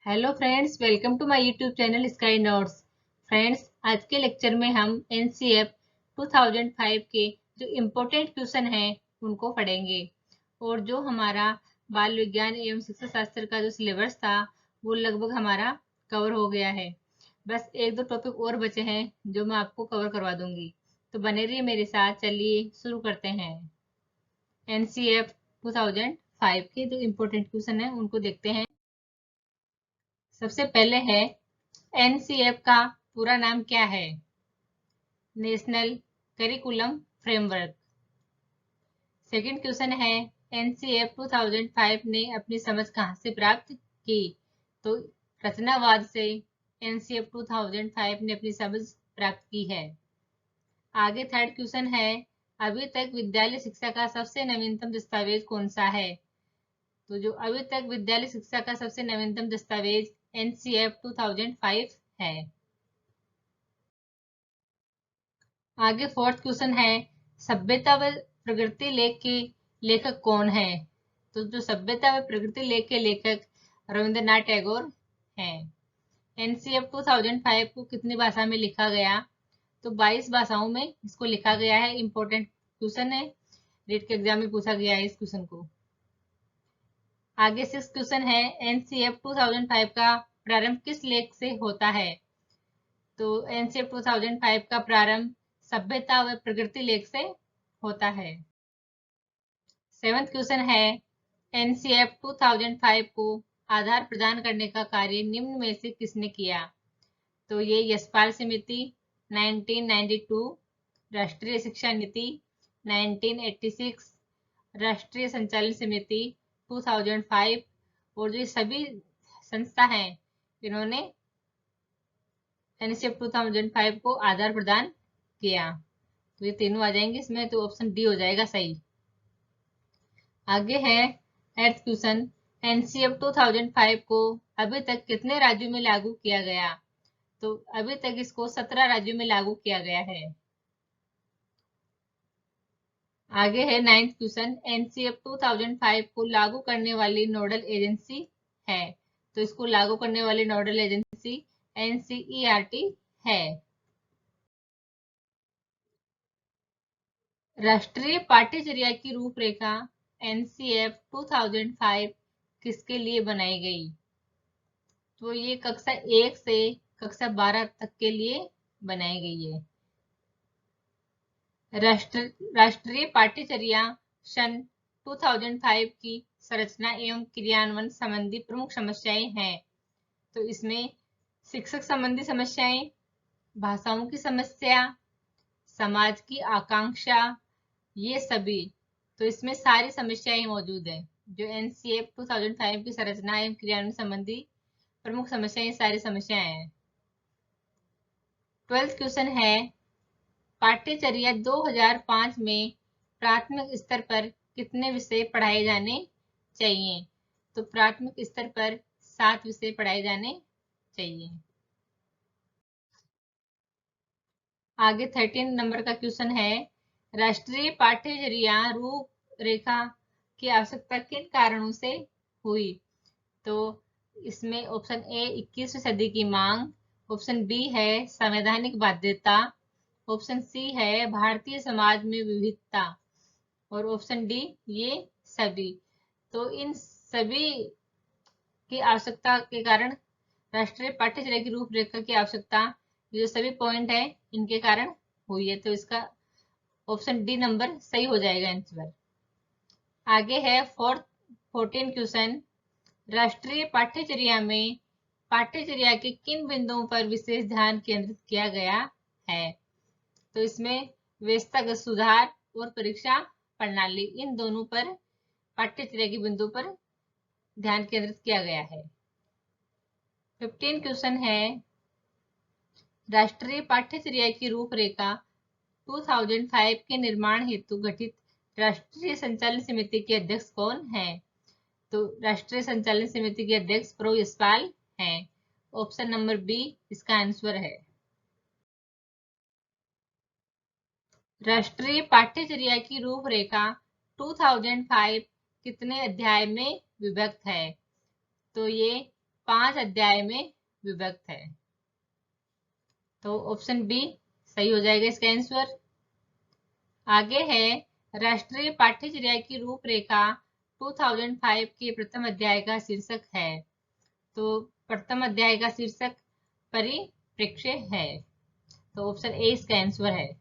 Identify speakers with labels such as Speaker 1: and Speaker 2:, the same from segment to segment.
Speaker 1: Hello friends, welcome to my YouTube channel Sky Notes. Friends, आज के lecture में हम एनसीएफ 2005 के जो इम्पोर्टेंट क्वेश्चन हैं उनको पढ़ेंगे। और जो हमारा बाल विज्ञान एवं शिक्षा शास्त्र का जो सिलेबस था वो लगभग हमारा कवर हो गया है। बस एक दो टॉपिक और बचे हैं जो मैं आपको कवर करवा दूंगी। तो बने रहिए मेरे साथ। चलिए शुरू करते हैं। एनसीएफ 2005 के जो इम्पोर्टेंट क्वेश्चन हैं उनको देखते हैं। सबसे पहले है, एनसीएफ का पूरा नाम क्या है? National curriculum framework. Second question है, एनसीएफ 2005 ने अपनी समझ कहां से प्राप्त की? तो रचनावाद से एनसीएफ 2005 ने अपनी समझ प्राप्त की है। आगे थर्ड क्वेश्चन है, अभी तक विद्यालय शिक्षा का सबसे नवीनतम दस्तावेज कौन सा है? तो जो अभी तक विद्यालय शिक्षा का सबसे नवीनतम दस्तावेज एनसीएफ 2005 है। आगे फोर्थ क्वेश्चन है, सभ्यता व प्रकृति लेख के लेखक कौन है? तो जो सभ्यता व प्रकृति लेख के लेखक रविंद्रनाथ टैगोर हैं। एनसीएफ 2005 को कितनी भाषा में लिखा गया? तो 22 भाषाओं में इसको लिखा गया है। इंपॉर्टेंट क्वेश्चन है, रीट के एग्जाम में पूछा गया है इस क्वेश्चन को। आगे सिक्स क्वेश्चन है, एनसीएफ 2005 का प्रारंभ किस लेख से होता है? तो एनसीएफ 2005 का प्रारंभ सभ्यता व प्रकृति लेख से होता है। सेवंथ क्वेश्चन है, एनसीएफ 2005 को आधार प्रदान करने का कार्य निम्न में से किसने किया? तो ये यशपाल समिति 1992, राष्ट्रीय शिक्षा नीति 1986, राष्ट्रीय संचालन समिति 2005 और जो सभी संस्था हैं इन्होंने एनसीएफ 2005 को आधार प्रदान किया। तो ये तीनों आ जाएंगे इसमें, तो ऑप्शन डी हो जाएगा सही। आगे है एट्थ क्वेश्चन, एनसीएफ 2005 को अभी तक कितने राज्यों में लागू किया गया? तो अभी तक इसको 17 राज्यों में लागू किया गया है। आगे है नाइन्थ क्वेश्चन, एनसीएफ 2005 को लागू करने वाली नोडल एजेंसी है? तो इसको लागू करने वाली नोडल एजेंसी एनसीईआरटी है। राष्ट्रीय पाठ्यचर्या की रूपरेखा एनसीएफ 2005 किसके लिए बनाई गई? तो ये कक्षा 1 से कक्षा 12 तक के लिए बनाई गई है। राष्ट्रीय पाठ्यचर्या सन 2005 की संरचना एवं क्रियान्वयन संबंधी प्रमुख समस्याएं हैं। तो इसमें शिक्षक संबंधी समस्याएं, भाषाओं की समस्या, समाज की आकांक्षा, ये सभी, तो इसमें सारी समस्याएं मौजूद है। जो एनसीएफ 2005 की संरचना एवं क्रियान्वयन संबंधी प्रमुख समस्याएं, सारी समस्याएं हैं। 12th क्वेश्चन है, पाठ्यचर्या 2005 में प्राथमिक स्तर पर कितने विषय पढ़ाए जाने चाहिए? तो प्राथमिक स्तर पर 7 विषय पढ़ाए जाने चाहिए। आगे 13 नंबर का क्वेश्चन है, राष्ट्रीय पाठ्यचर्या रूपरेखा की आवश्यकता किन कारणों से हुई? तो इसमें ऑप्शन ए 21वीं सदी की मांग, ऑप्शन बी है संवैधानिक बाध्यता, ऑप्शन सी है भारतीय समाज में विविधता और ऑप्शन डी ये सभी। तो इन सभी की आवश्यकता के कारण राष्ट्रीय पाठ्यचर्या की रूपरेखा की आवश्यकता, जो सभी पॉइंट है इनके कारण हुई है। तो इसका ऑप्शन डी नंबर सही हो जाएगा आंसर। आगे है 14 क्वेश्चन, राष्ट्रीय पाठ्यचर्या में पाठ्यचर्या के किन बिंदुओं पर विशेष ध्यान केंद्रित किया गया है? तो इसमें व्यवस्थागत सुधार और परीक्षा प्रणाली, इन दोनों पर पाठ्यचर्या के बिंदु पर ध्यान केंद्रित किया गया है। 15 क्वेश्चन है, राष्ट्रीय पाठ्यचर्या की रूपरेखा 2005 के निर्माण हेतु गठित राष्ट्रीय संचालन समिति के अध्यक्ष कौन है? तो राष्ट्रीय संचालन समिति के अध्यक्ष प्रो यशपाल हैं। ऑप्शन नंबर बी इसका आंसर है। राष्ट्रीय पाठ्यचर्या की रूपरेखा 2005 कितने अध्याय में विभक्त है? तो ये 5 अध्याय में विभक्त है। तो ऑप्शन बी सही हो जाएगा इसका आंसर। आगे है राष्ट्रीय पाठ्यचर्या की रूपरेखा 2005 के प्रथम अध्याय का शीर्षक है। तो प्रथम अध्याय का शीर्षक परिप्रेक्ष्य है। तो ऑप्शन ए इसका आंसर है।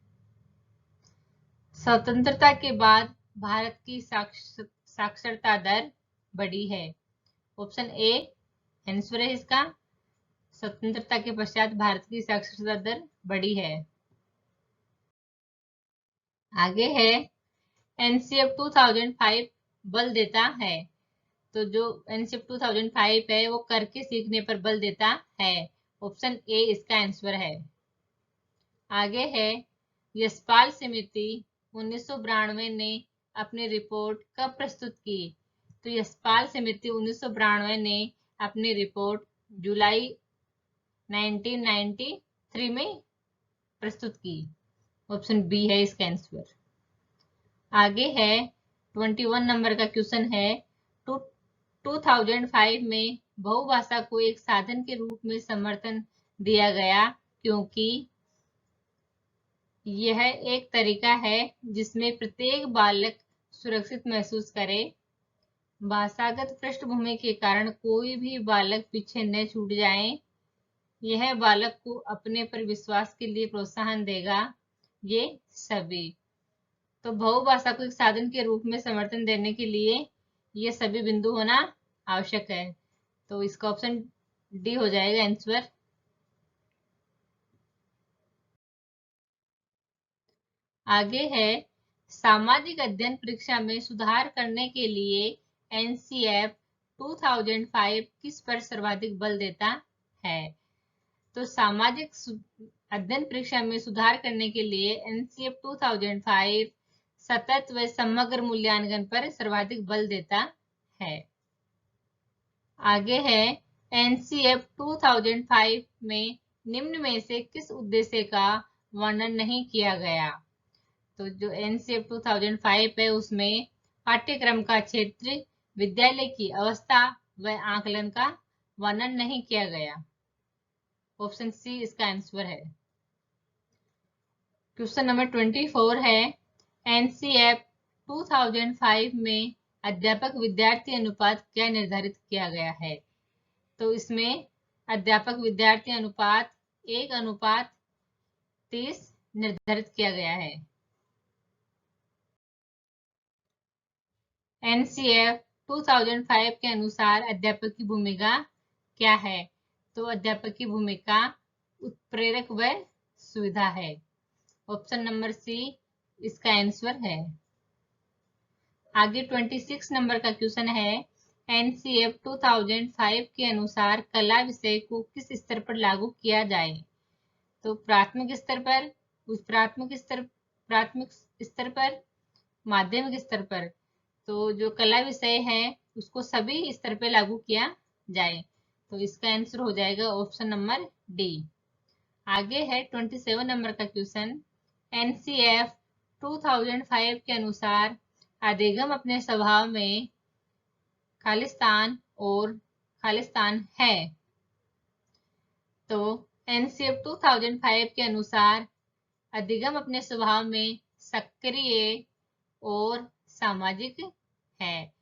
Speaker 1: स्वतंत्रता के बाद भारत की साक्षरता दर बढ़ी है। ऑप्शन ए आंसर है इसका। स्वतंत्रता के पश्चात भारत की साक्षरता दर बढ़ी है। आगे है एनसीएफ 2005 बल देता है। तो जो एनसीएफ 2005 है वो करके सीखने पर बल देता है। ऑप्शन ए इसका आंसर है। आगे है यशपाल समिति 1992 ने अपनी रिपोर्ट कब प्रस्तुत की। तो यशपाल समिति 1992 ने अपनी रिपोर्ट जुलाई 1993 में प्रस्तुत की। ऑप्शन बी है इसका आंसर। आगे है 21 नंबर का क्वेश्चन है 2005 में बहुभाषा को एक साधन के रूप में समर्थन दिया गया क्योंकि यह एक तरीका है जिसमें प्रत्येक बालक सुरक्षित महसूस करे। भाषागत पृष्ठभूमि के कारण कोई भी बालक पीछे न छूट जाए। यह बालक को अपने पर विश्वास के लिए प्रोत्साहन देगा। ये सभी तो बहुभाषा को एक साधन के रूप में समर्थन देने के लिए ये सभी बिंदु होना आवश्यक है। तो इसका ऑप्शन डी हो जाएगा आंसर। आगे है सामाजिक अध्ययन परीक्षा में सुधार करने के लिए एनसीएफ 2005 किस पर सर्वाधिक बल देता है। तो सामाजिक अध्ययन परीक्षा में सुधार करने के लिए एनसीएफ 2005 सतत व समग्र मूल्यांकन पर सर्वाधिक बल देता है। आगे है एनसीएफ 2005 में निम्न में से किस उद्देश्य का वर्णन नहीं किया गया। तो जो एनसीएफ 2005 है उसमें पाठ्यक्रम का क्षेत्र, विद्यालय की अवस्था व आकलन का वर्णन नहीं किया गया। ऑप्शन सी इसका आंसर है। क्वेश्चन नंबर 24 है एनसीएफ 2005 में अध्यापक विद्यार्थी अनुपात क्या निर्धारित किया गया है। तो इसमें अध्यापक विद्यार्थी अनुपात 1:30 निर्धारित किया गया है। एनसीएफ 2005 के अनुसार अध्यापक की भूमिका क्या है। तो अध्यापक की भूमिका उत्प्रेरक व सुविधा है। ऑप्शन नंबर सी इसका आंसर है। आगे 26 नंबर का क्वेश्चन है एनसीएफ 2005 के अनुसार कला विषय को किस स्तर पर लागू किया जाए। तो प्राथमिक स्तर पर, उच्च प्राथमिक स्तर पर, माध्यमिक स्तर पर। तो जो कला विषय है उसको सभी स्तर पर लागू किया जाए। तो इसका आंसर हो जाएगा ऑप्शन नंबर डी। आगे है 27 नंबर का क्वेश्चन एनसीएफ 2005 के अनुसार अधिगम अपने स्वभाव में खालिस्तान है। तो एनसीएफ 2005 के अनुसार अधिगम अपने स्वभाव में सक्रिय और सामाजिक है।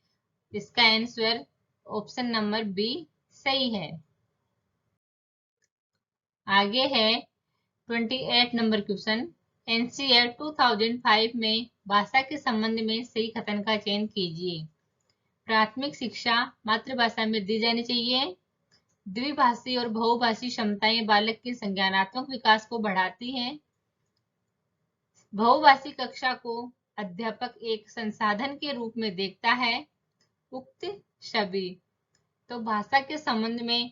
Speaker 1: इसका आंसर ऑप्शन नंबर बी सही है। आगे है 28 नंबर क्वेश्चन एनसीएफ 2005 में भाषा के संबंध में सही कथन का चयन कीजिए। प्राथमिक शिक्षा मातृभाषा में दी जानी चाहिए। द्विभाषी और बहुभाषी क्षमताएं बालक के संज्ञानात्मक विकास को बढ़ाती हैं। बहुभाषी कक्षा को अध्यापक एक संसाधन के रूप में देखता है। उक्त सभी तो भाषा के संबंध में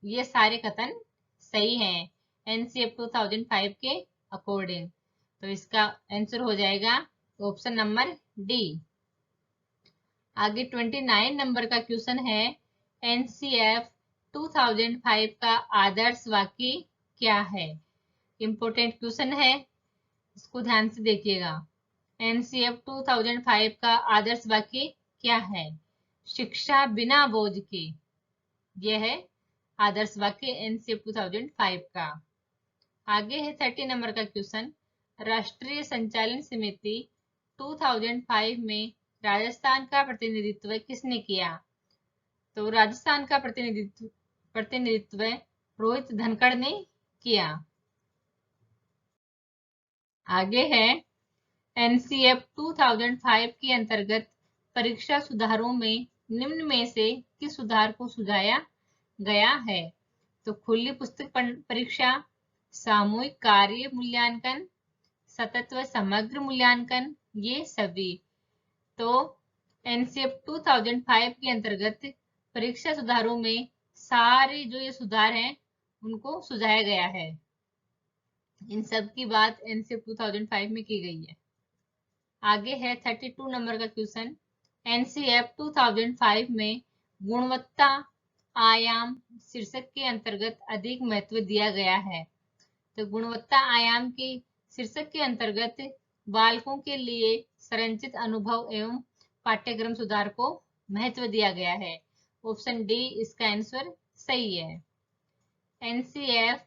Speaker 1: ये सारे कथन सही हैं एनसीएफ 2005 के अकॉर्डिंग। तो इसका आंसर हो जाएगा ऑप्शन नंबर डी। आगे 29 नंबर का क्वेश्चन है एनसीएफ 2005 का आदर्श वाक्य क्या है। इंपॉर्टेंट क्वेश्चन है, इसको ध्यान से देखिएगा। एनसीएफ 2005 का आदर्श वाक्य क्या है। शिक्षा बिना बोझ के यह है आदर्श वाक्य एनसीएफ 2005 का। आगे है 30 नंबर का क्वेश्चन। राष्ट्रीय संचालन समिति 2005 में राजस्थान का प्रतिनिधित्व किसने किया? तो राजस्थान का प्रतिनिधित्व रोहित धनखड़ ने किया। आगे है एनसीएफ 2005 के अंतर्गत परीक्षा सुधारों में निम्न में से किस सुधार को सुझाया गया है? तो खुली पुस्तक परीक्षा, सामूहिक कार्य मूल्यांकन, सतत व समग्र मूल्यांकन, ये सभी। तो एनसीएफ 2005 के अंतर्गत परीक्षा सुधारों में सारे जो ये सुधार हैं उनको सुझाया गया है। इन सब की बात एनसीएफ 2005 में की गई है। आगे है 32 नंबर का क्वेश्चन। एनसीएफ 2005 में गुणवत्ता आयाम शीर्षक के अंतर्गत अधिक महत्व दिया गया है। तो गुणवत्ता आयाम के शीर्षक के अंतर्गत बालकों के लिए संरचित अनुभव एवं पाठ्यक्रम सुधार को महत्व दिया गया है। ऑप्शन डी इसका आंसर सही है। एनसीएफ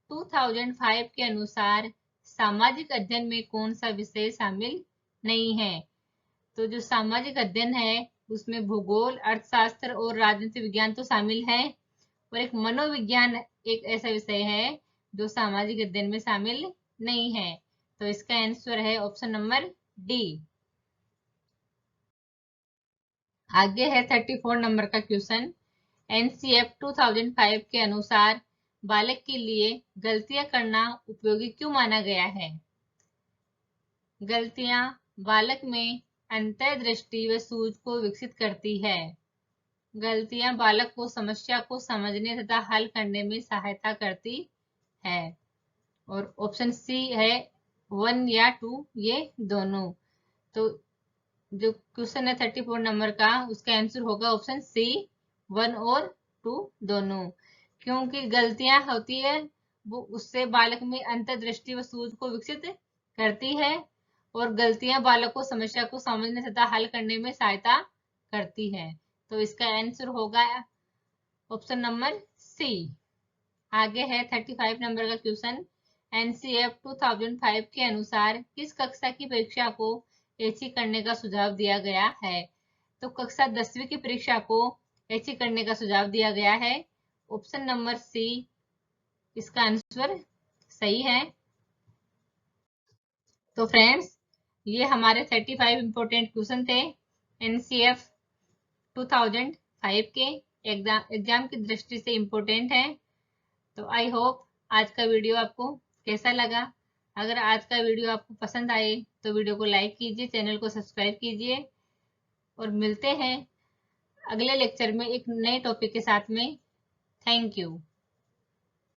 Speaker 1: 2005 के अनुसार सामाजिक अध्ययन में कौन सा विषय शामिल नहीं है? तो जो सामाजिक अध्ययन है उसमें भूगोल, अर्थशास्त्र और राजनीति विज्ञान तो शामिल है, और एक मनोविज्ञान एक ऐसा विषय है जो सामाजिक अध्ययन में शामिल नहीं है। तो इसका आंसर है ऑप्शन नंबर डी। आगे है 34 नंबर का क्वेश्चन। एनसीएफ 2005 के अनुसार बालक के लिए गलतियां करना उपयोगी क्यों माना गया है? गलतियां बालक में अंतर्दृष्टि व सूझ को विकसित करती है। गलतियां बालक को समस्या को समझने तथा हल करने में सहायता करती है। और ऑप्शन सी है 1 या 2, ये दोनों। तो जो क्वेश्चन है 34 नंबर का, उसका आंसर होगा ऑप्शन सी 1 और 2 दोनों। क्योंकि गलतियां होती है वो उससे बालक में अंतर्दृष्टि व सूझ को विकसित करती है, और गलतियां बालक को समस्या को समझने तथा हल करने में सहायता करती है। तो इसका आंसर होगा ऑप्शन नंबर सी। आगे है 35 नंबर का क्वेश्चन। एनसीएफ 2005 के अनुसार किस कक्षा की परीक्षा को ऐच्छिक करने का सुझाव दिया गया है? तो कक्षा 10वीं की परीक्षा को ऐच्छिक करने का सुझाव दिया गया है। ऑप्शन नंबर सी इसका आंसर सही है। तो फ्रेंड्स, ये हमारे 35 इंपोर्टेंट क्वेश्चन थे एनसीएफ 2005 के। एग्जाम की दृष्टि से इंपोर्टेंट है। तो आई होप आज का वीडियो आपको कैसा लगा। अगर आज का वीडियो आपको पसंद आए तो वीडियो को लाइक कीजिए, चैनल को सब्सक्राइब कीजिए, और मिलते हैं अगले लेक्चर में एक नए टॉपिक के साथ में। Thank you.